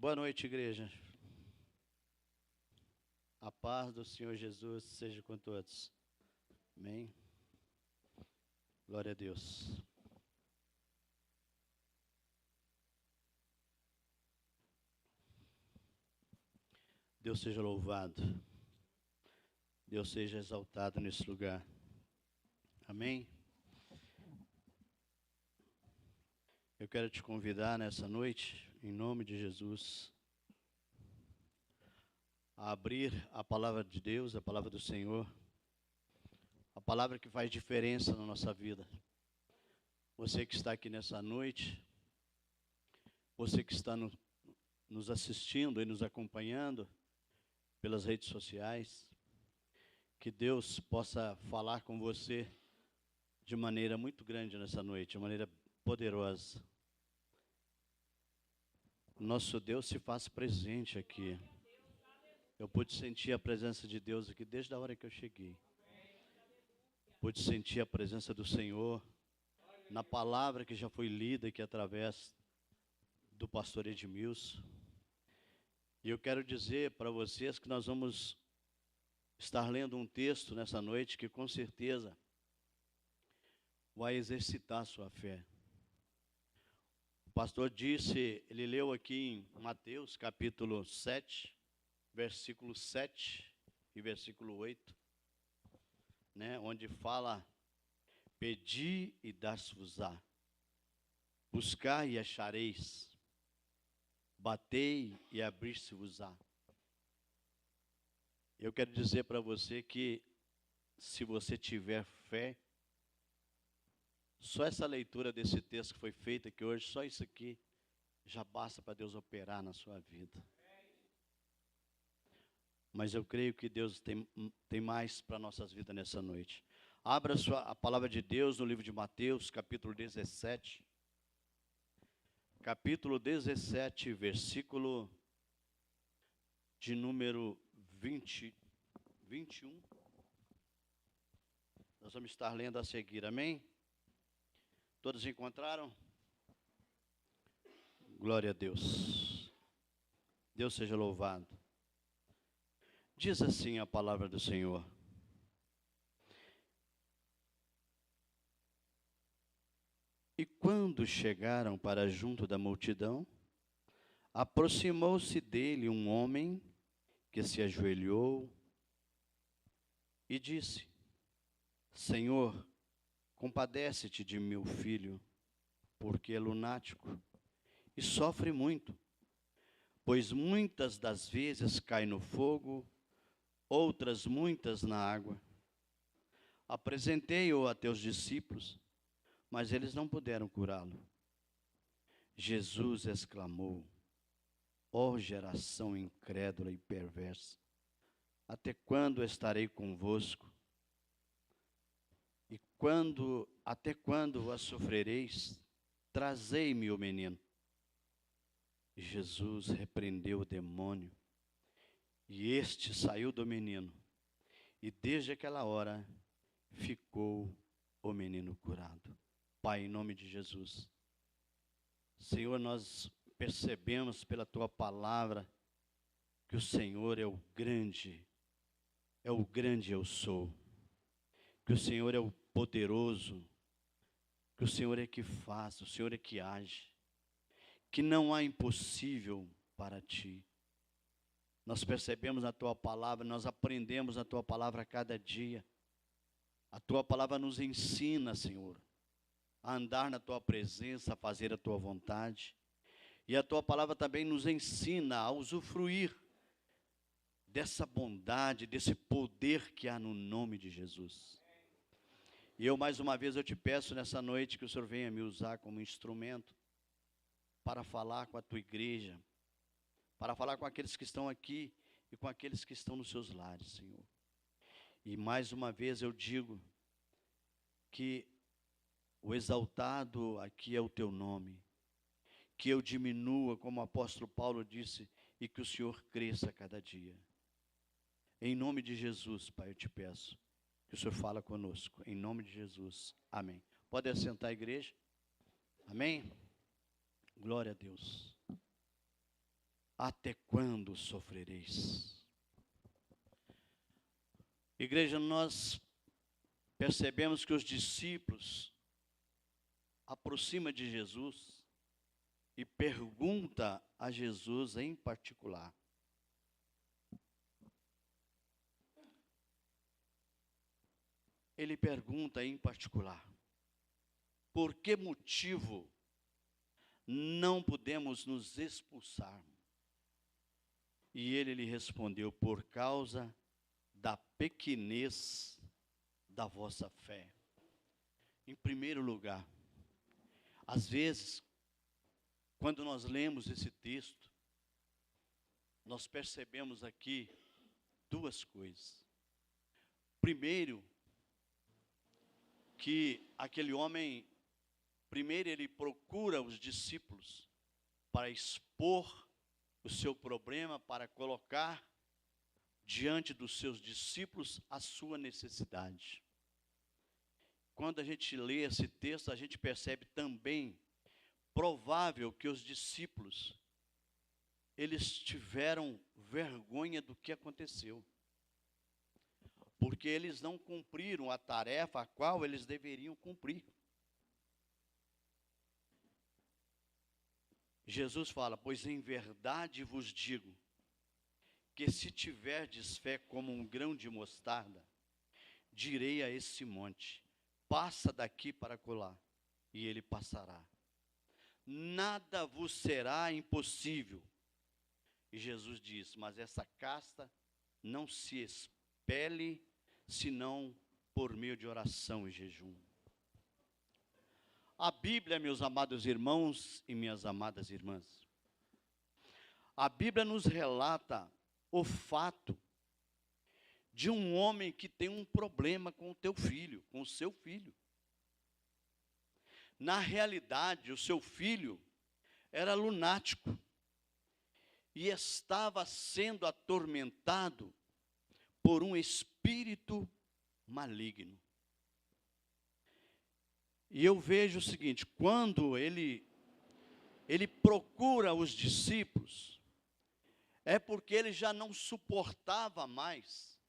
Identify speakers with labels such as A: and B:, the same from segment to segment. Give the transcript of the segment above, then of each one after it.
A: Boa noite, igreja. A paz do Senhor Jesus seja com todos. Amém. Glória a Deus. Deus seja louvado. Deus seja exaltado nesse lugar. Amém. Eu quero te convidar nessa noite, em nome de Jesus, a abrir a palavra de Deus, a palavra do Senhor, a palavra que faz diferença na nossa vida. Você que está aqui nessa noite, você que está nos assistindo e nos acompanhando pelas redes sociais, que Deus possa falar com você de maneira muito grande nessa noite, de maneira poderosa. Nosso Deus se faz presente aqui. Eu pude sentir a presença de Deus aqui desde a hora que eu cheguei. Pude sentir a presença do Senhor na palavra que já foi lida aqui através do pastor Edmilson. E eu quero dizer para vocês que nós vamos estar lendo um texto nessa noite que com certeza vai exercitar a sua fé. O pastor disse, ele leu aqui em Mateus capítulo 7, versículo 7 e versículo 8, né, onde fala: pedi e dar-se-vos-á, buscai e achareis, batei e abrir-se-vos-á. Eu quero dizer para você que se você tiver fé, só essa leitura desse texto que foi feita aqui hoje, só isso aqui, já basta para Deus operar na sua vida. Mas eu creio que Deus tem mais para nossas vidas nessa noite. Abra a palavra de Deus no livro de Mateus, capítulo 17. Capítulo 17, versículo de número 21. Nós vamos estar lendo a seguir, amém? Todos encontraram? Glória a Deus. Deus seja louvado. Diz assim a palavra do Senhor: e quando chegaram para junto da multidão, aproximou-se dele um homem que se ajoelhou e disse: Senhor, compadece-te de meu filho, porque é lunático e sofre muito, pois muitas das vezes cai no fogo, outras muitas na água. Apresentei-o a teus discípulos, mas eles não puderam curá-lo. Jesus exclamou: ó geração incrédula e perversa, até quando estarei convosco? E até quando a sofrereis? Trazei-me o menino. Jesus repreendeu o demônio, e este saiu do menino, e desde aquela hora ficou o menino curado. Pai, em nome de Jesus, Senhor, nós percebemos pela Tua palavra que o Senhor é o grande eu sou, que o Senhor é o poderoso, que o Senhor é que faz, o Senhor é que age, que não há impossível para Ti. Nós percebemos a Tua palavra, nós aprendemos a Tua palavra a cada dia. A Tua palavra nos ensina, Senhor, a andar na Tua presença, a fazer a Tua vontade. E a Tua palavra também nos ensina a usufruir dessa bondade, desse poder que há no nome de Jesus. E eu, mais uma vez, eu te peço nessa noite que o Senhor venha me usar como instrumento para falar com a Tua igreja, para falar com aqueles que estão aqui e com aqueles que estão nos seus lares, Senhor. E mais uma vez eu digo que o exaltado aqui é o Teu nome, que eu diminua, como o apóstolo Paulo disse, e que o Senhor cresça a cada dia. Em nome de Jesus, Pai, eu te peço que o Senhor fala conosco. Em nome de Jesus. Amém. Pode assentar a igreja? Amém? Glória a Deus. até quando sofrereis? Igreja, nós percebemos que os discípulos aproximam de Jesus e pergunta a Jesus em particular. Ele pergunta em particular: por que motivo não podemos nos expulsar? E ele lhe respondeu: por causa da pequenez da vossa fé. Em primeiro lugar, às vezes, quando nós lemos esse texto, nós percebemos aqui duas coisas. Primeiro, que aquele homem, primeiro ele procura os discípulos para expor o seu problema, para colocar diante dos seus discípulos a sua necessidade. Quando a gente lê esse texto, a gente percebe também provável que os discípulos, eles tiveram vergonha do que aconteceu, porque eles não cumpriram a tarefa a qual eles deveriam cumprir. Jesus fala: pois em verdade vos digo, que se tiverdes fé como um grão de mostarda, direi a esse monte: passa daqui para acolá, e ele passará. Nada vos será impossível. E Jesus diz: mas essa casta não se expele, senão por meio de oração e jejum. A Bíblia, meus amados irmãos e minhas amadas irmãs, a Bíblia nos relata o fato de um homem que tem um problema com o teu filho, com o seu filho. Na realidade, o seu filho era lunático e estava sendo atormentado por um espírito maligno. E eu vejo o seguinte: quando ele procura os discípulos, é porque ele já não suportava mais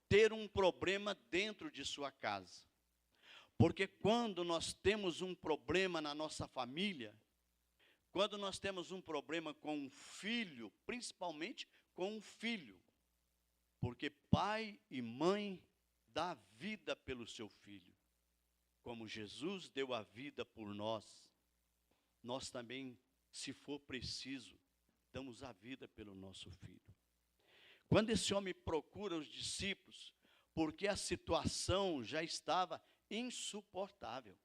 A: ter um problema dentro de sua casa. Porque quando nós temos um problema na nossa família, quando nós temos um problema com um filho, principalmente com um filho, porque pai e mãe dá vida pelo seu filho, como Jesus deu a vida por nós, nós também, se for preciso, damos a vida pelo nosso filho. Quando esse homem procura os discípulos, porque a situação já estava insuportável,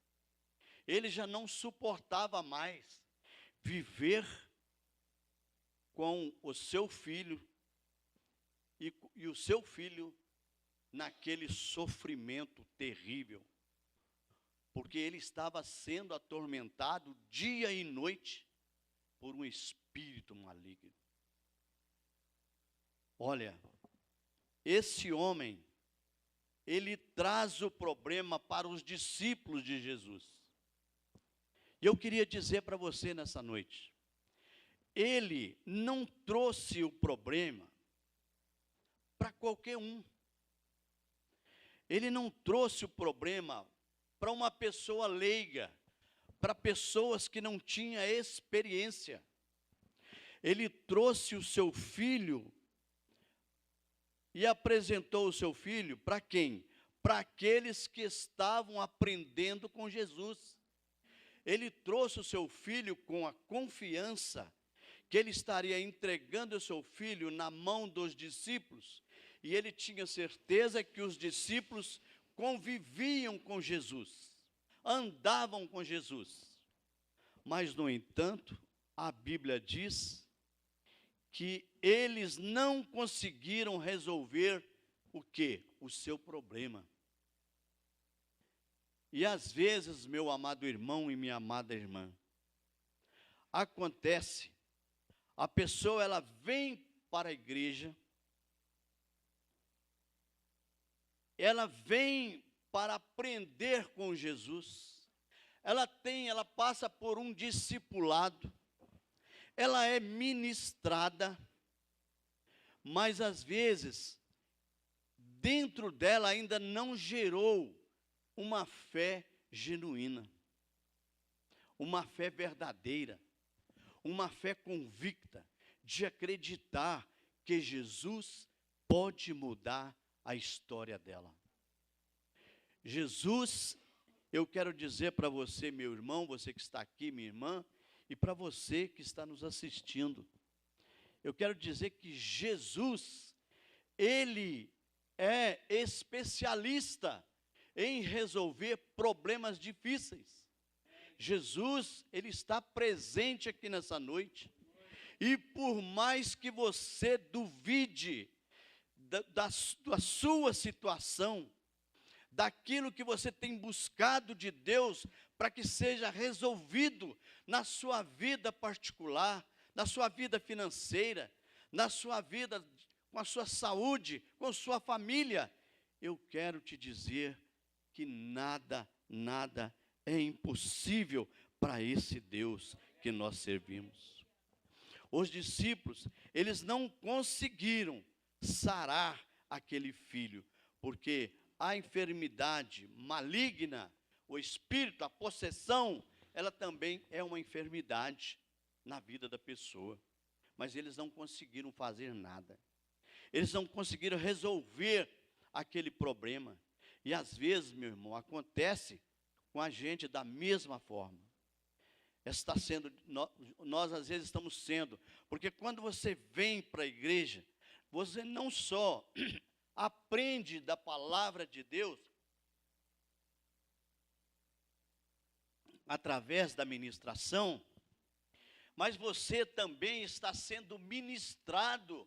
A: ele já não suportava mais viver com o seu filho e o seu filho naquele sofrimento terrível, porque ele estava sendo atormentado dia e noite por um espírito maligno. Olha, esse homem, ele traz o problema para os discípulos de Jesus. E eu queria dizer para você nessa noite, ele não trouxe o problema para qualquer um. Ele não trouxe o problema para uma pessoa leiga, para pessoas que não tinham experiência. Ele trouxe o seu filho e apresentou o seu filho para quem? Para aqueles que estavam aprendendo com Jesus. Ele trouxe o seu filho com a confiança que ele estaria entregando o seu filho na mão dos discípulos, e ele tinha certeza que os discípulos conviviam com Jesus, andavam com Jesus. Mas, no entanto, a Bíblia diz que eles não conseguiram resolver o quê? O seu problema. E às vezes, meu amado irmão e minha amada irmã, acontece, a pessoa ela vem para a igreja, ela vem para aprender com Jesus, ela passa por um discipulado, ela é ministrada, mas às vezes, dentro dela ainda não gerou uma fé genuína, uma fé verdadeira, uma fé convicta de acreditar que Jesus pode mudar a história dela. Jesus, eu quero dizer para você, meu irmão, você que está aqui, minha irmã, e para você que está nos assistindo, eu quero dizer que Jesus, Ele é especialista em resolver problemas difíceis. Jesus, Ele está presente aqui nessa noite, e por mais que você duvide da sua situação, daquilo que você tem buscado de Deus para que seja resolvido na sua vida particular, na sua vida financeira, na sua vida com a sua saúde, com a sua família, eu quero te dizer que nada é impossível para esse Deus que nós servimos. Os discípulos, eles não conseguiram sarar aquele filho, porque a enfermidade maligna, o espírito, a possessão, ela também é uma enfermidade na vida da pessoa. Mas eles não conseguiram fazer nada. Eles não conseguiram resolver aquele problema. E às vezes, meu irmão, acontece com a gente da mesma forma. Está sendo, nós às vezes estamos sendo, porque quando você vem para a igreja, você não só aprende da palavra de Deus através da ministração, mas você também está sendo ministrado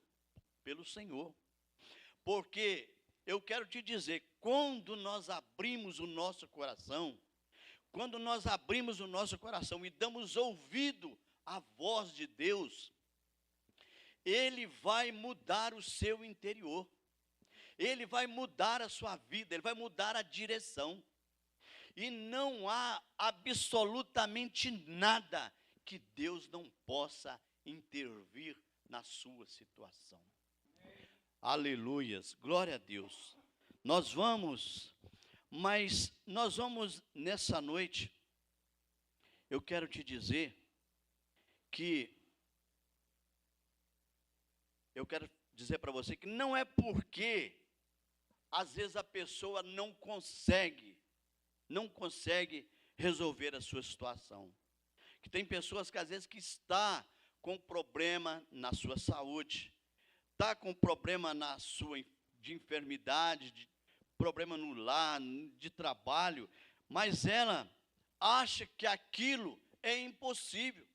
A: pelo Senhor. Porque eu quero te dizer, quando nós abrimos o nosso coração, e damos ouvido à voz de Deus, Ele vai mudar o seu interior. Ele vai mudar a sua vida, Ele vai mudar a direção. E não há absolutamente nada que Deus não possa intervir na sua situação. Aleluias, glória a Deus. Nós vamos nessa noite, eu quero te dizer para você que não é porque às vezes a pessoa não consegue resolver a sua situação. Que tem pessoas que às vezes que está com problema na sua saúde, está com problema de enfermidade, de problema no lar, de trabalho, mas ela acha que aquilo é impossível.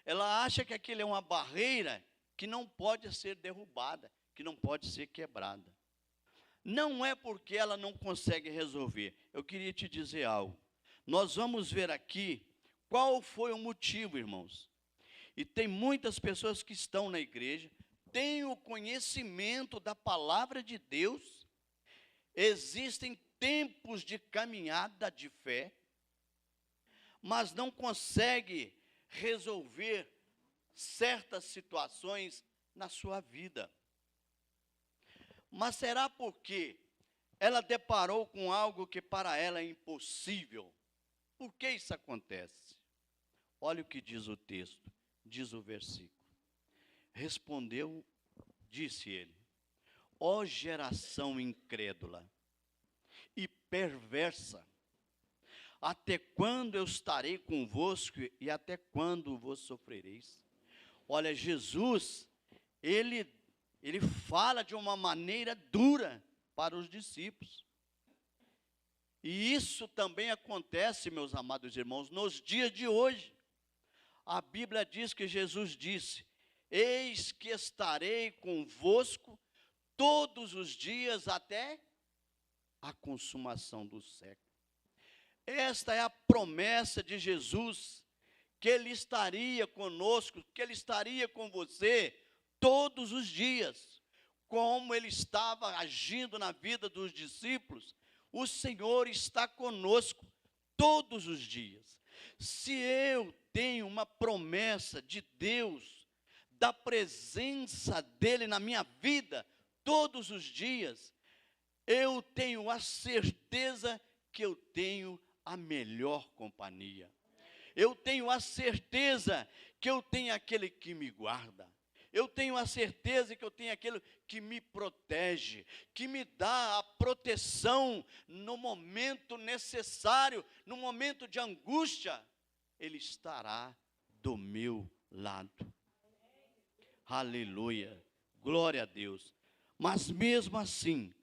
A: Ela acha que aquilo é uma barreira que não pode ser derrubada, que não pode ser quebrada. Não é porque ela não consegue resolver. Eu queria te dizer algo. Nós vamos ver aqui qual foi o motivo, irmãos. E tem muitas pessoas que estão na igreja, têm o conhecimento da palavra de Deus, existem tempos de caminhada de fé, mas não consegue resolver certas situações na sua vida. Mas será porque ela deparou com algo que para ela é impossível? Por que isso acontece? Olha o que diz o texto, diz o versículo. Respondeu, disse ele: ó geração incrédula e perversa, até quando eu estarei convosco e até quando vos sofrereis? Olha, Jesus, ele fala de uma maneira dura para os discípulos. E isso também acontece, meus amados irmãos, nos dias de hoje. A Bíblia diz que Jesus disse: eis que estarei convosco todos os dias até a consumação do século. Esta é a promessa de Jesus, que Ele estaria conosco, que Ele estaria com você todos os dias. Como Ele estava agindo na vida dos discípulos, o Senhor está conosco todos os dias. Se eu tenho uma promessa de Deus, da presença dele na minha vida, todos os dias, eu tenho a certeza que eu tenho a melhor companhia. Eu tenho a certeza que eu tenho aquele que me guarda. Eu tenho a certeza que eu tenho aquele que me protege, que me dá a proteção no momento necessário, no momento de angústia. Ele estará do meu lado. Aleluia, glória a Deus. Mas mesmo assim,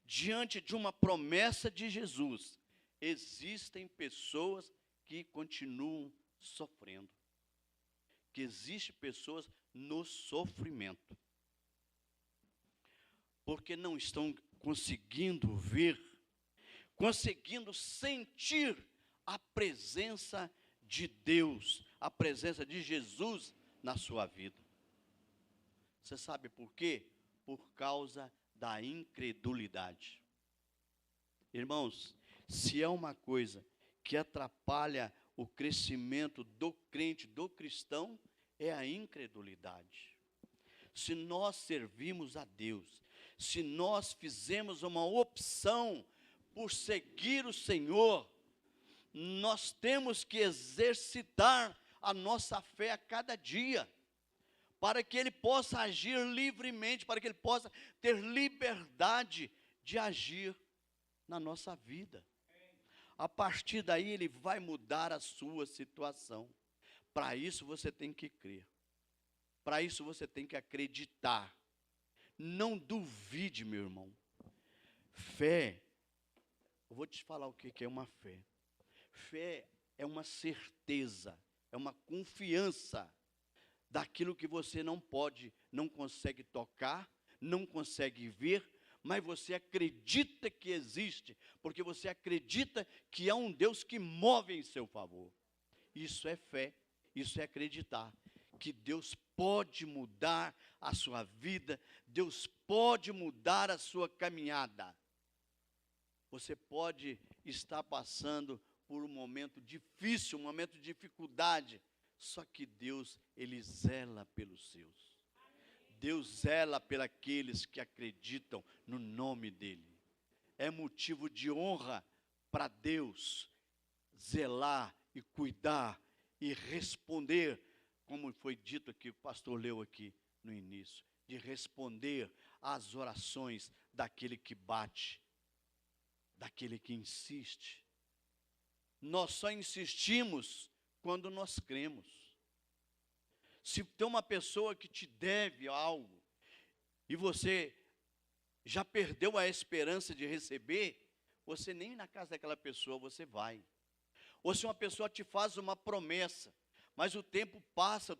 A: diante de uma promessa de Jesus, existem pessoas que continuam sofrendo. Que existem pessoas no sofrimento. Porque não estão conseguindo ver, conseguindo sentir a presença de Deus, a presença de Jesus na sua vida. Você sabe por quê? Por causa da incredulidade. Irmãos, se é uma coisa que atrapalha o crescimento do crente, do cristão, é a incredulidade. Se nós servimos a Deus, se nós fizemos uma opção por seguir o Senhor, nós temos que exercitar a nossa fé a cada dia, para que Ele possa agir livremente, para que Ele possa ter liberdade de agir na nossa vida. A partir daí Ele vai mudar a sua situação. Para isso você tem que crer. Para isso você tem que acreditar. Não duvide, meu irmão. Fé, eu vou te falar o que é uma fé. Fé é uma certeza, é uma confiança daquilo que você não pode, não consegue tocar, não consegue ver, mas você acredita que existe, porque você acredita que há um Deus que move em seu favor. Isso é fé, isso é acreditar que Deus pode mudar a sua vida, Deus pode mudar a sua caminhada. Você pode estar passando por um momento difícil, um momento de dificuldade, só que Deus, Ele zela pelos seus. Deus zela pelos que acreditam no nome dEle. É motivo de honra para Deus zelar e cuidar e responder, como foi dito aqui, o pastor leu aqui no início, de responder às orações daquele que bate, daquele que insiste. Nós só insistimos quando nós cremos. Se tem uma pessoa que te deve algo e você já perdeu a esperança de receber, você nem na casa daquela pessoa você vai. Ou se uma pessoa te faz uma promessa, mas o tempo passa,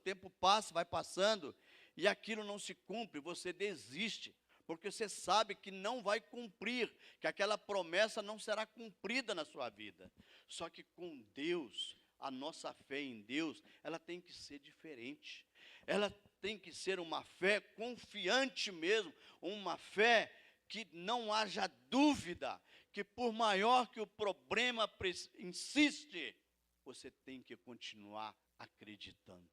A: vai passando, e aquilo não se cumpre, você desiste, porque você sabe que não vai cumprir, que aquela promessa não será cumprida na sua vida. Só que com Deus, a nossa fé em Deus, ela tem que ser diferente. Ela tem que ser uma fé confiante mesmo, uma fé que não haja dúvida, que por maior que o problema insiste, você tem que continuar acreditando.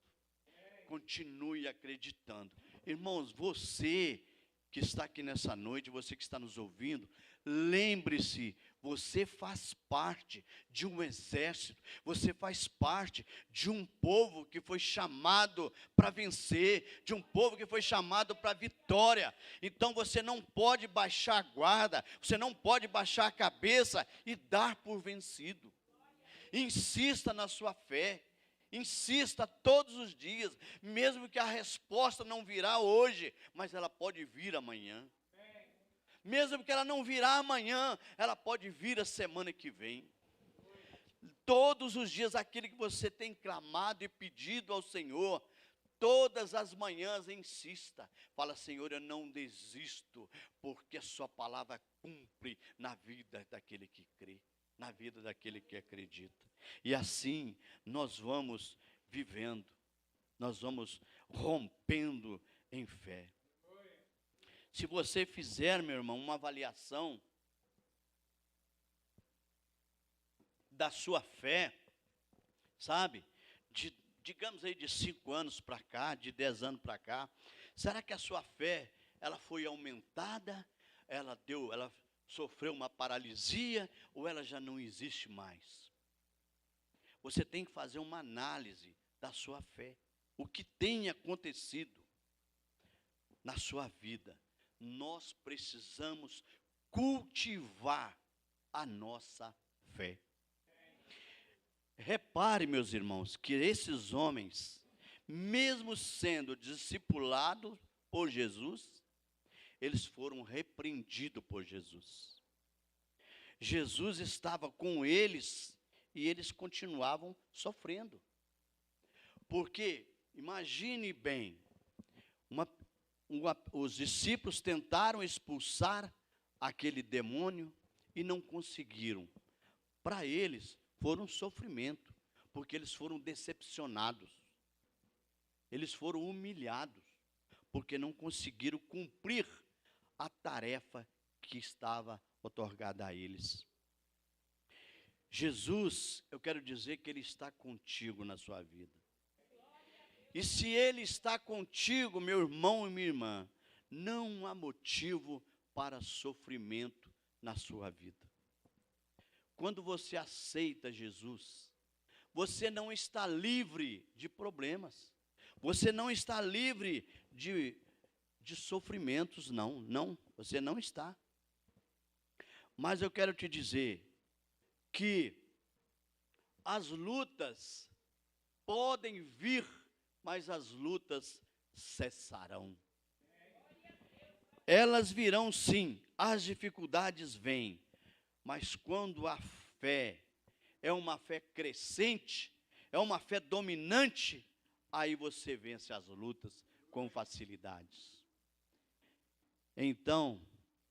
A: Continue acreditando. Irmãos, você que está aqui nessa noite, você que está nos ouvindo, lembre-se, você faz parte de um exército, você faz parte de um povo que foi chamado para vencer, de um povo que foi chamado para vitória. Então você não pode baixar a guarda, você não pode baixar a cabeça e dar por vencido. Insista na sua fé. Insista todos os dias, mesmo que a resposta não virá hoje, mas ela pode vir amanhã. Mesmo que ela não virá amanhã, ela pode vir a semana que vem. Todos os dias, aquilo que você tem clamado e pedido ao Senhor, todas as manhãs insista. Fala, Senhor, eu não desisto, porque a sua palavra cumpre na vida daquele que crê, na vida daquele que acredita. E assim nós vamos vivendo, nós vamos rompendo em fé. Se você fizer, meu irmão, uma avaliação da sua fé, sabe, digamos aí de 5 anos para cá, de 10 anos para cá, será que a sua fé, ela foi aumentada? Ela sofreu uma paralisia ou ela já não existe mais? Você tem que fazer uma análise da sua fé. O que tem acontecido na sua vida? Nós precisamos cultivar a nossa fé. Repare, meus irmãos, que esses homens, mesmo sendo discipulados por Jesus, eles foram repreendidos por Jesus. Jesus estava com eles e eles continuavam sofrendo. Porque, imagine bem, os discípulos tentaram expulsar aquele demônio e não conseguiram. Para eles, foi um sofrimento, porque eles foram decepcionados. Eles foram humilhados, porque não conseguiram cumprir a tarefa que estava otorgada a eles. Jesus, eu quero dizer que Ele está contigo na sua vida. E se Ele está contigo, meu irmão e minha irmã, não há motivo para sofrimento na sua vida. Quando você aceita Jesus, você não está livre de problemas. Você não está livre de sofrimentos, não, você não está. Mas eu quero te dizer que as lutas podem vir, mas as lutas cessarão. Elas virão sim, as dificuldades vêm, mas quando a fé é uma fé crescente, é uma fé dominante, aí você vence as lutas com facilidades. Então,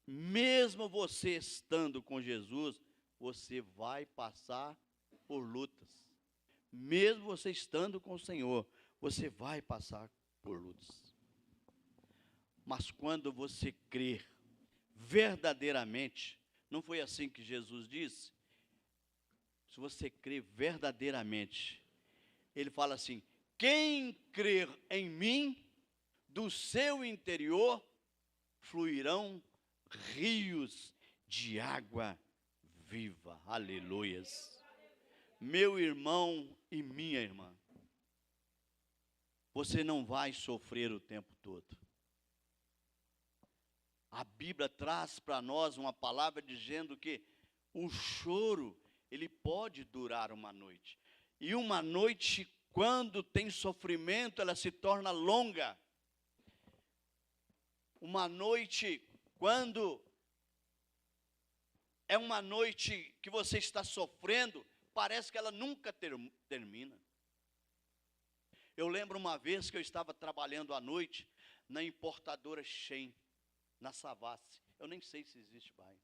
A: mesmo você estando com Jesus, você vai passar por lutas. Mesmo você estando com o Senhor, você vai passar por lutas. Mas quando você crer verdadeiramente, não foi assim que Jesus disse? Se você crer verdadeiramente, Ele fala assim: quem crer em mim, do seu interior fluirão rios de água viva. Aleluias. Meu irmão e minha irmã, você não vai sofrer o tempo todo. A Bíblia traz para nós uma palavra dizendo que o choro, ele pode durar uma noite. E uma noite, quando tem sofrimento, ela se torna longa. Uma noite, quando é uma noite que você está sofrendo, parece que ela nunca termina. Eu lembro uma vez que eu estava trabalhando à noite na importadora Shein, na Savassi. Eu nem sei se existe mais.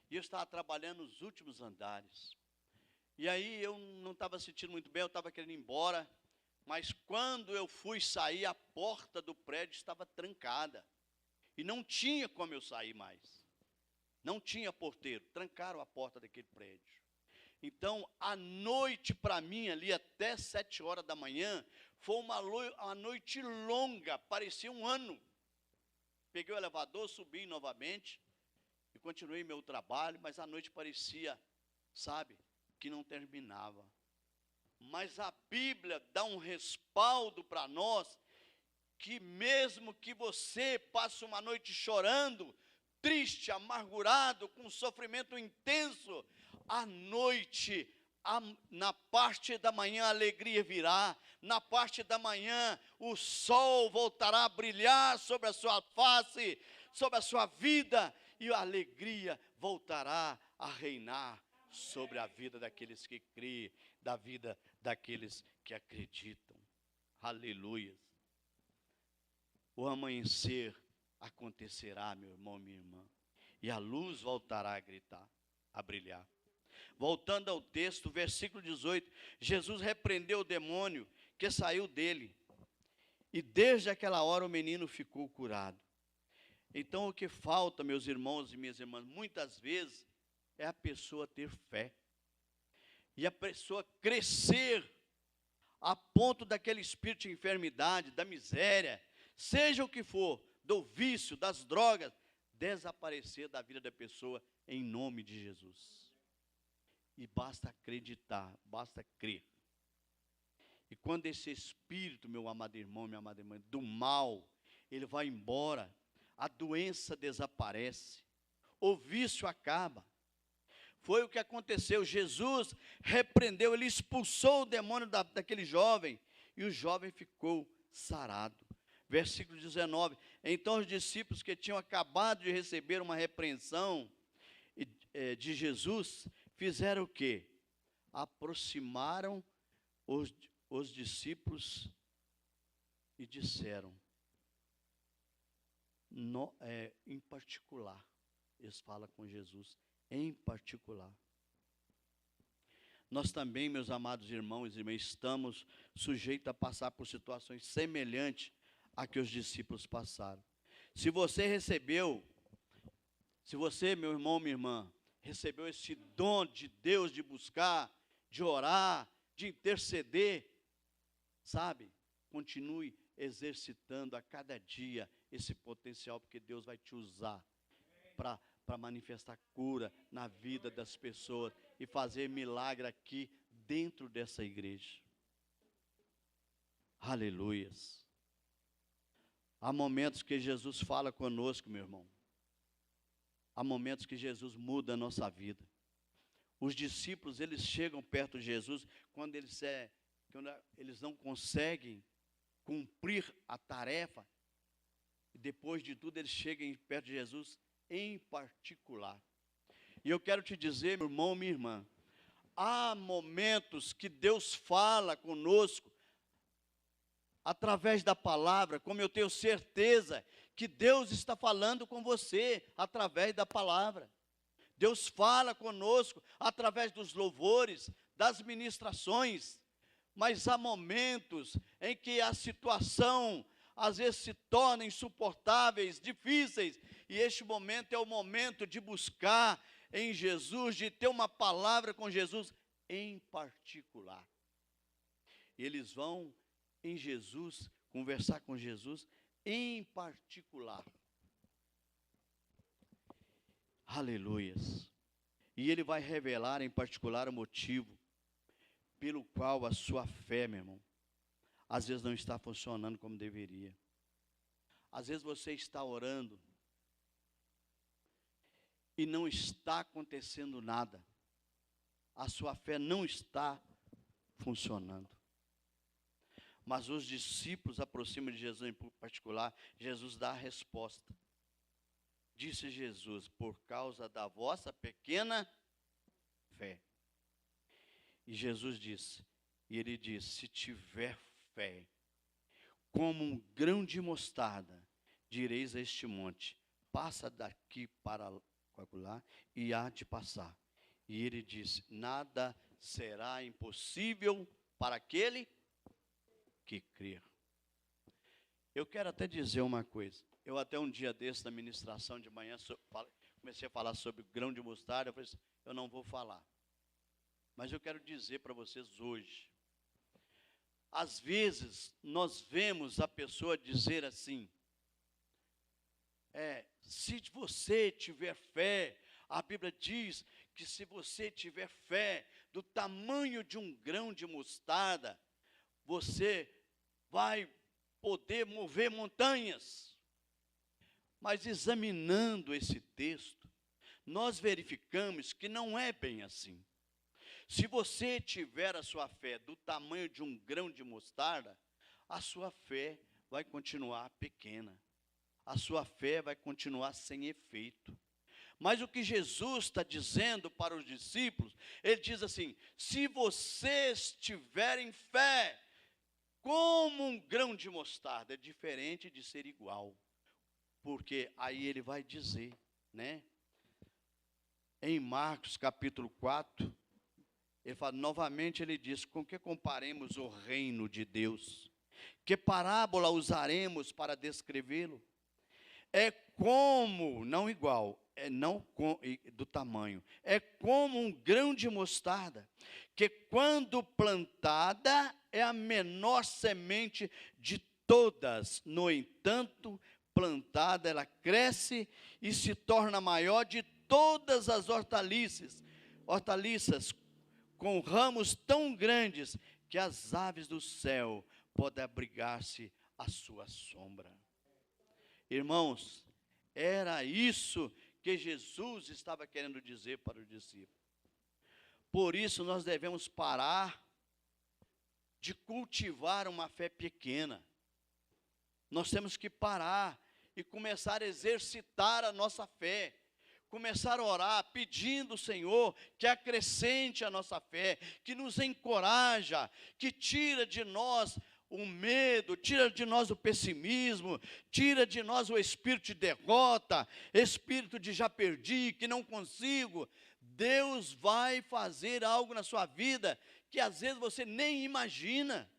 A: E eu estava trabalhando nos últimos andares. E aí eu não estava sentindo muito bem, eu estava querendo ir embora. Mas quando eu fui sair, a porta do prédio estava trancada. E não tinha como eu sair mais. Não tinha porteiro. Trancaram a porta daquele prédio. Então, a noite para mim, ali até 7 horas da manhã, foi uma noite longa, parecia um ano. Peguei o elevador, subi novamente e continuei meu trabalho, mas a noite parecia, sabe, que não terminava. Mas a Bíblia dá um respaldo para nós, que mesmo que você passe uma noite chorando, triste, amargurado, com sofrimento intenso, à noite, na parte da manhã a alegria virá, na parte da manhã o sol voltará a brilhar sobre a sua face, sobre a sua vida, e a alegria voltará a reinar sobre a vida daqueles que creem, da vida daqueles que acreditam. Aleluia. O amanhecer acontecerá, meu irmão, minha irmã, e a luz voltará a gritar, a brilhar. Voltando ao texto, versículo 18, Jesus repreendeu o demônio que saiu dele, e desde aquela hora o menino ficou curado. Então o que falta, meus irmãos e minhas irmãs, muitas vezes, é a pessoa ter fé, e a pessoa crescer a ponto daquele espírito de enfermidade, da miséria, seja o que for, do vício, das drogas, desaparecer da vida da pessoa em nome de Jesus. E basta acreditar, basta crer. E quando esse espírito, meu amado irmão, minha amada irmã, do mal, ele vai embora, a doença desaparece, o vício acaba. Foi o que aconteceu. Jesus repreendeu, ele expulsou o demônio daquele jovem, e o jovem ficou sarado. Versículo 19, então os discípulos que tinham acabado de receber uma repreensão de Jesus, fizeram o quê? Aproximaram os discípulos e disseram, em particular, eles falam com Jesus, em particular. Nós também, meus amados irmãos e irmãs, estamos sujeitos a passar por situações semelhantes a que os discípulos passaram. Se você, meu irmão, minha irmã, recebeu esse dom de Deus de buscar, de orar, de interceder, sabe? Continue exercitando a cada dia esse potencial, porque Deus vai te usar para manifestar cura na vida das pessoas e fazer milagre aqui dentro dessa igreja. Aleluias. Há momentos que Jesus fala conosco, meu irmão. Há momentos que Jesus muda a nossa vida. Os discípulos, eles chegam perto de Jesus quando eles não conseguem cumprir a tarefa. E depois de tudo, eles chegam perto de Jesus em particular. E eu quero te dizer, meu irmão, minha irmã, há momentos que Deus fala conosco através da palavra, como eu tenho certeza que Deus está falando com você através da palavra. Deus fala conosco através dos louvores, das ministrações, mas há momentos em que a situação às vezes se torna insuportáveis, difíceis, e este momento é o momento de buscar em Jesus, de ter uma palavra com Jesus em particular. E eles vão em Jesus, conversar com Jesus em particular. Aleluias. E ele vai revelar em particular o motivo pelo qual a sua fé, meu irmão, às vezes não está funcionando como deveria. Às vezes você está orando e não está acontecendo nada. A sua fé não está funcionando. Mas os discípulos aproximam de Jesus em particular. Jesus dá a resposta. Disse Jesus, por causa da vossa pequena fé. E Jesus disse, e ele disse, se tiver fé, como um grão de mostarda, direis a este monte, passa daqui para lá, e há de passar. E ele disse, nada será impossível para aquele que crer. Eu quero até dizer uma coisa. Eu até um dia desse, na ministração de manhã, comecei a falar sobre o grão de mostarda. Eu falei assim, eu não vou falar. Mas eu quero dizer para vocês hoje. Às vezes, nós vemos a pessoa dizer assim, se você tiver fé, a Bíblia diz que se você tiver fé do tamanho de um grão de mostarda, você vai poder mover montanhas. Mas examinando esse texto, nós verificamos que não é bem assim. Se você tiver a sua fé do tamanho de um grão de mostarda, a sua fé vai continuar pequena. A sua fé vai continuar sem efeito. Mas o que Jesus está dizendo para os discípulos, ele diz assim, se vocês tiverem fé, como um grão de mostarda, é diferente de ser igual. Porque aí ele vai dizer, né? Em Marcos capítulo 4, ele fala, novamente ele diz, com que comparemos o reino de Deus? Que parábola usaremos para descrevê-lo? É como, não igual, do tamanho, é como um grão de mostarda, que quando plantada é a menor semente de todas. No entanto, plantada, ela cresce e se torna maior de todas as hortaliças, com ramos tão grandes que as aves do céu podem abrigar-se à sua sombra. Irmãos, era isso que Jesus estava querendo dizer para os discípulos. Por isso nós devemos parar de cultivar uma fé pequena. Nós temos que parar e começar a exercitar a nossa fé. Começar a orar pedindo ao Senhor que acrescente a nossa fé, que nos encoraja, que tira de nós o medo, tira de nós o pessimismo, tira de nós o espírito de derrota, espírito de já perdi, que não consigo. Deus vai fazer algo na sua vida que às vezes você nem imagina.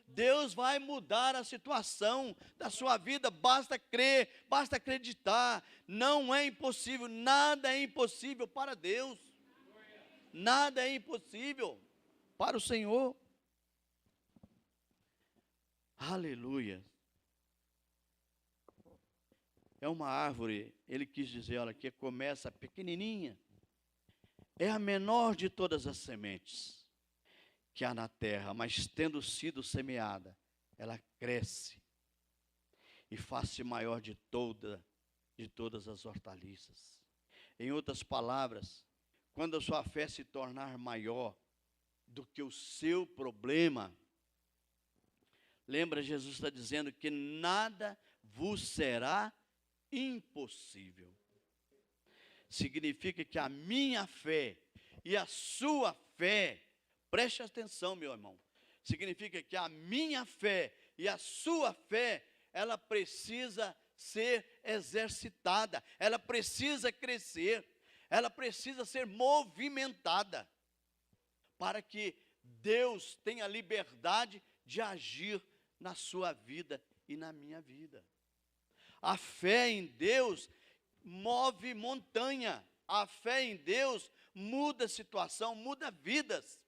A: Deus vai mudar a situação da sua vida, basta crer, basta acreditar. Não é impossível, nada é impossível para Deus. Nada é impossível para o Senhor. Aleluia. É uma árvore, ele quis dizer, olha, que começa pequenininha. É a menor de todas as sementes que há na terra, mas tendo sido semeada, ela cresce e faz-se maior de todas as hortaliças. Em outras palavras, quando a sua fé se tornar maior do que o seu problema, lembra, Jesus está dizendo que nada vos será impossível. Significa que a minha fé e a sua fé, preste atenção, meu irmão, significa que a minha fé e a sua fé, ela precisa ser exercitada, ela precisa crescer, ela precisa ser movimentada, para que Deus tenha liberdade de agir na sua vida e na minha vida. A fé em Deus move montanha, a fé em Deus muda situação, muda vidas.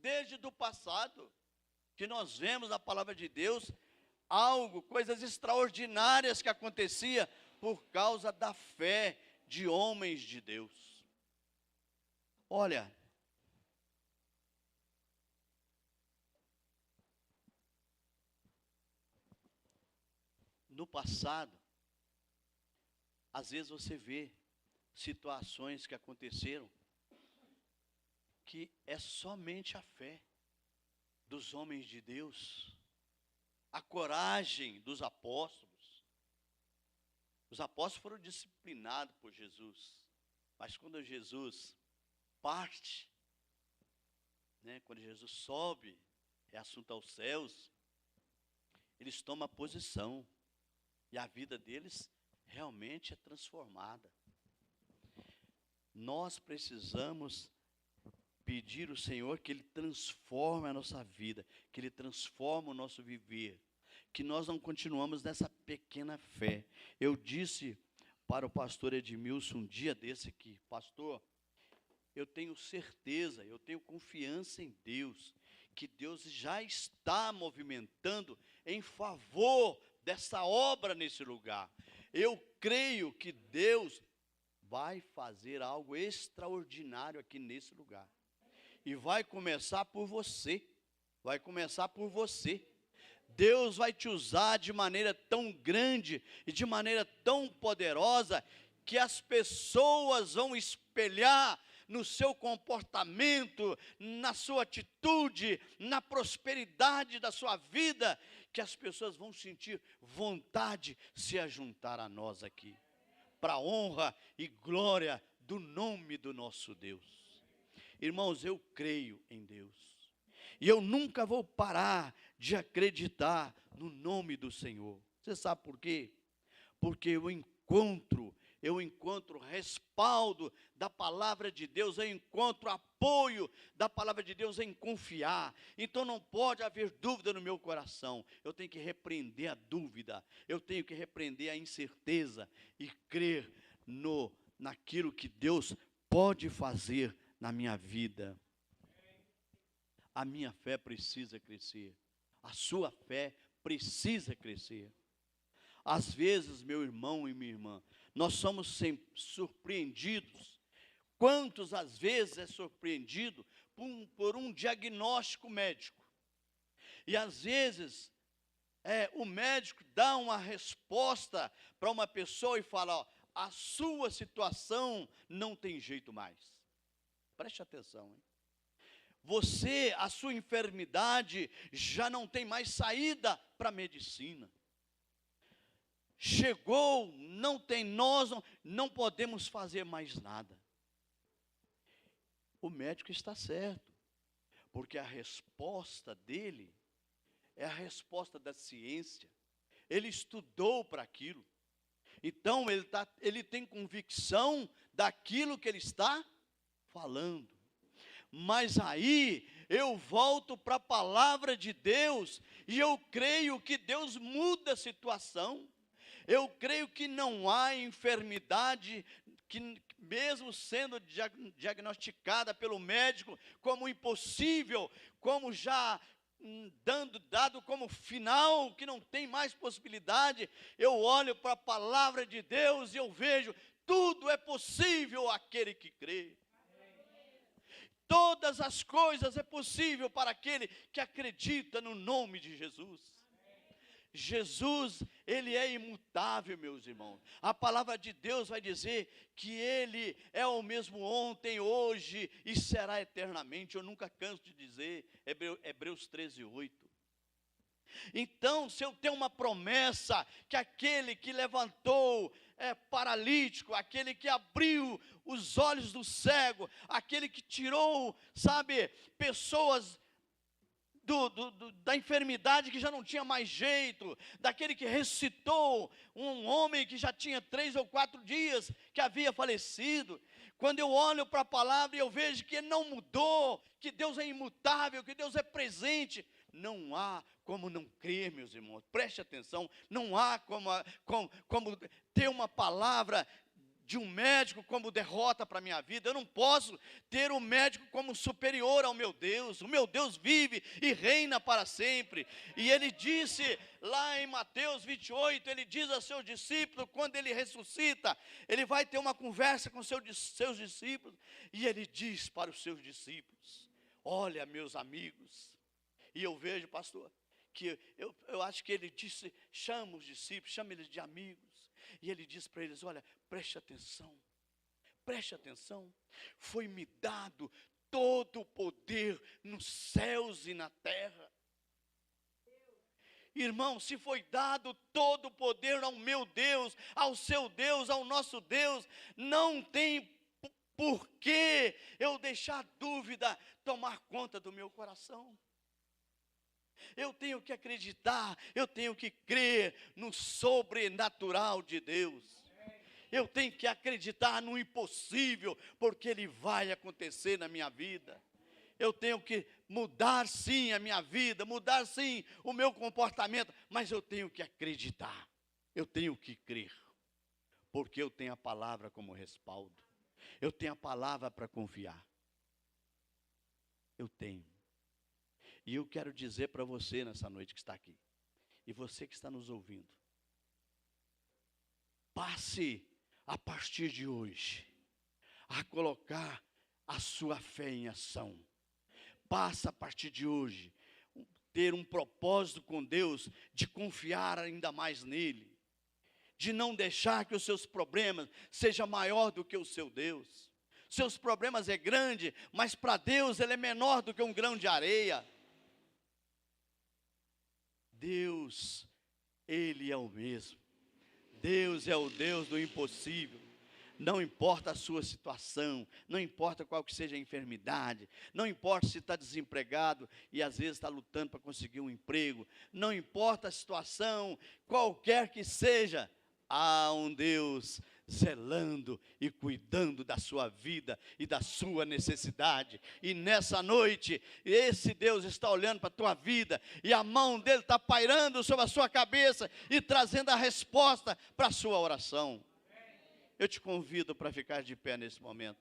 A: Desde o passado, que nós vemos na palavra de Deus, coisas extraordinárias que acontecia por causa da fé de homens de Deus. Olha, no passado, às vezes você vê situações que aconteceram que é somente a fé dos homens de Deus, a coragem dos apóstolos. Os apóstolos foram disciplinados por Jesus, mas quando Jesus parte, quando Jesus sobe, é assunto aos céus, eles tomam a posição e a vida deles realmente é transformada. Nós precisamos pedir ao Senhor que Ele transforme a nossa vida, que Ele transforme o nosso viver, que nós não continuamos nessa pequena fé. Eu disse para o pastor Edmilson um dia desse aqui: pastor, eu tenho certeza, eu tenho confiança em Deus, que Deus já está movimentando em favor dessa obra nesse lugar. Eu creio que Deus vai fazer algo extraordinário aqui nesse lugar. E vai começar por você. Vai começar por você. Deus vai te usar de maneira tão grande e de maneira tão poderosa que as pessoas vão espelhar no seu comportamento, na sua atitude, na prosperidade da sua vida, que as pessoas vão sentir vontade de se ajuntar a nós aqui, para a honra e glória do nome do nosso Deus. Irmãos, eu creio em Deus, e eu nunca vou parar de acreditar no nome do Senhor. Você sabe por quê? Porque eu encontro respaldo da palavra de Deus, eu encontro apoio da palavra de Deus em confiar. Então não pode haver dúvida no meu coração. Eu tenho que repreender a dúvida, eu tenho que repreender a incerteza e crer naquilo que Deus pode fazer na minha vida. A minha fé precisa crescer. A sua fé precisa crescer. Às vezes, meu irmão e minha irmã, nós somos sempre surpreendidos. Quantos às vezes é surpreendido por um diagnóstico médico? E às vezes o médico dá uma resposta para uma pessoa e fala: ó, a sua situação não tem jeito mais. Preste atenção, hein? A sua enfermidade já não tem mais saída para a medicina. Chegou, nós não podemos fazer mais nada. O médico está certo, porque a resposta dele é a resposta da ciência. Ele estudou para aquilo. Então, ele tem convicção daquilo que ele está falando. Mas aí, eu volto para a palavra de Deus, e eu creio que Deus muda a situação. Eu creio que não há enfermidade que, mesmo sendo diagnosticada pelo médico como impossível, como já dado como final, que não tem mais possibilidade, eu olho para a palavra de Deus e eu vejo, tudo é possível àquele que crê. Todas as coisas é possível para aquele que acredita no nome de Jesus. Jesus, ele é imutável, meus irmãos. A palavra de Deus vai dizer que ele é o mesmo ontem, hoje e será eternamente. Eu nunca canso de dizer, Hebreus 13:8. Então, se eu tenho uma promessa, que aquele que levantou paralítico, aquele que abriu os olhos do cego, aquele que tirou, pessoas da enfermidade que já não tinha mais jeito, daquele que ressuscitou um homem que já tinha 3 ou 4 dias que havia falecido. Quando eu olho para a palavra e eu vejo que ele não mudou, que Deus é imutável, que Deus é presente, não há como não crer, meus irmãos. Preste atenção, não há como ter uma palavra de um médico como derrota para a minha vida. Eu não posso ter o médico como superior ao meu Deus. O meu Deus vive e reina para sempre. E ele disse lá em Mateus 28, ele diz a seus discípulos, quando ele ressuscita, ele vai ter uma conversa com seus discípulos, e ele diz para os seus discípulos: olha, meus amigos. E eu vejo, pastor, que eu acho que ele disse, chama os discípulos, chama eles de amigos. E ele diz para eles: olha, preste atenção, foi-me dado todo o poder nos céus e na terra. Irmão, se foi dado todo o poder ao meu Deus, ao seu Deus, ao nosso Deus, não tem por que eu deixar dúvida tomar conta do meu coração. Eu tenho que acreditar, eu tenho que crer no sobrenatural de Deus. Eu tenho que acreditar no impossível, porque ele vai acontecer na minha vida. Eu tenho que mudar sim a minha vida, mudar sim o meu comportamento, mas eu tenho que acreditar, eu tenho que crer, porque eu tenho a palavra como respaldo, eu tenho a palavra para confiar. Eu tenho. E eu quero dizer para você nessa noite que está aqui, e você que está nos ouvindo, passe a partir de hoje a colocar a sua fé em ação. Passe a partir de hoje ter um propósito com Deus, de confiar ainda mais nele, de não deixar que os seus problemas sejam maior do que o seu Deus. Seus problemas é grande, mas para Deus ele é menor do que um grão de areia. Deus, ele é o mesmo. Deus é o Deus do impossível. Não importa a sua situação, não importa qual que seja a enfermidade, não importa se está desempregado e às vezes está lutando para conseguir um emprego, não importa a situação, qualquer que seja, há um Deus zelando e cuidando da sua vida e da sua necessidade. E nessa noite, esse Deus está olhando para a tua vida, e a mão dele está pairando sobre a sua cabeça e trazendo a resposta para a sua oração. Eu te convido para ficar de pé nesse momento.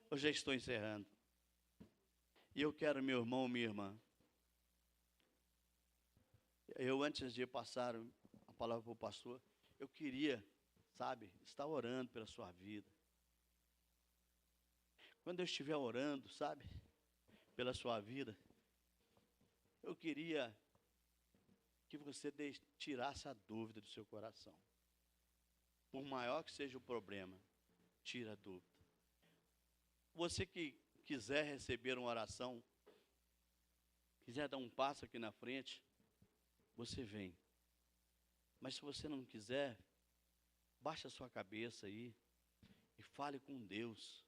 A: Eu já estou encerrando. E eu quero, meu irmão, minha irmã, antes de passar a palavra para o pastor, eu queria, sabe, estar orando pela sua vida. Quando eu estiver orando, sabe, pela sua vida, eu queria que você tirasse a dúvida do seu coração. Por maior que seja o problema, tira a dúvida. Você que quiser receber uma oração, quiser dar um passo aqui na frente, você vem. Mas se você não quiser, baixe a sua cabeça aí e fale com Deus.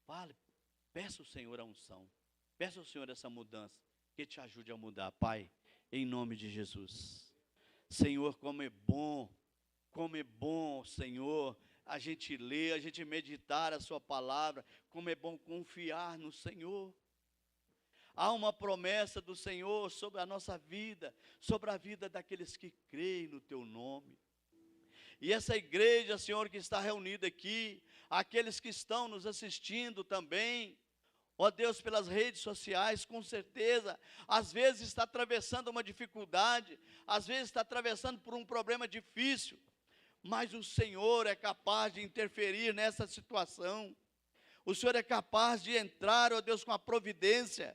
A: Fale, peça ao Senhor a unção. Peça ao Senhor essa mudança, que te ajude a mudar, Pai, em nome de Jesus. Senhor, como é bom, Senhor, a gente ler, a gente meditar a sua palavra, como é bom confiar no Senhor. Há uma promessa do Senhor sobre a nossa vida, sobre a vida daqueles que creem no teu nome. E essa igreja, Senhor, que está reunida aqui, aqueles que estão nos assistindo também, ó Deus, pelas redes sociais, com certeza, às vezes está atravessando uma dificuldade, às vezes está atravessando por um problema difícil, mas o Senhor é capaz de interferir nessa situação. O Senhor é capaz de entrar, ó Deus, com a providência.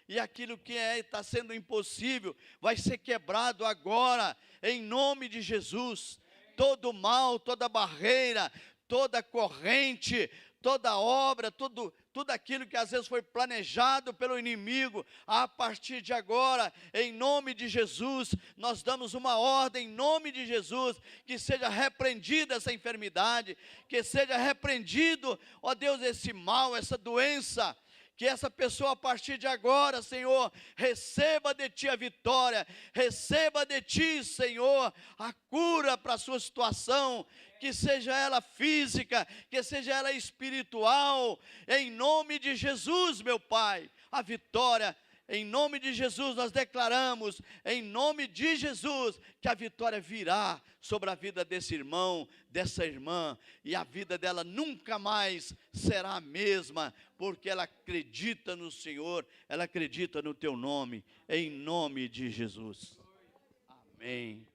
A: E aquilo que está sendo impossível vai ser quebrado agora, em nome de Jesus. Todo mal, toda barreira, toda corrente, toda obra, tudo aquilo que às vezes foi planejado pelo inimigo, a partir de agora, em nome de Jesus, nós damos uma ordem, em nome de Jesus, que seja repreendida essa enfermidade, que seja repreendido, ó Deus, esse mal, essa doença, que essa pessoa a partir de agora, Senhor, receba de Ti a vitória, receba de Ti, Senhor, a cura para a sua situação, que seja ela física, que seja ela espiritual, em nome de Jesus, meu Pai, a vitória. Em nome de Jesus nós declaramos, em nome de Jesus, que a vitória virá sobre a vida desse irmão, dessa irmã, e a vida dela nunca mais será a mesma, porque ela acredita no Senhor, ela acredita no Teu nome, em nome de Jesus. Amém.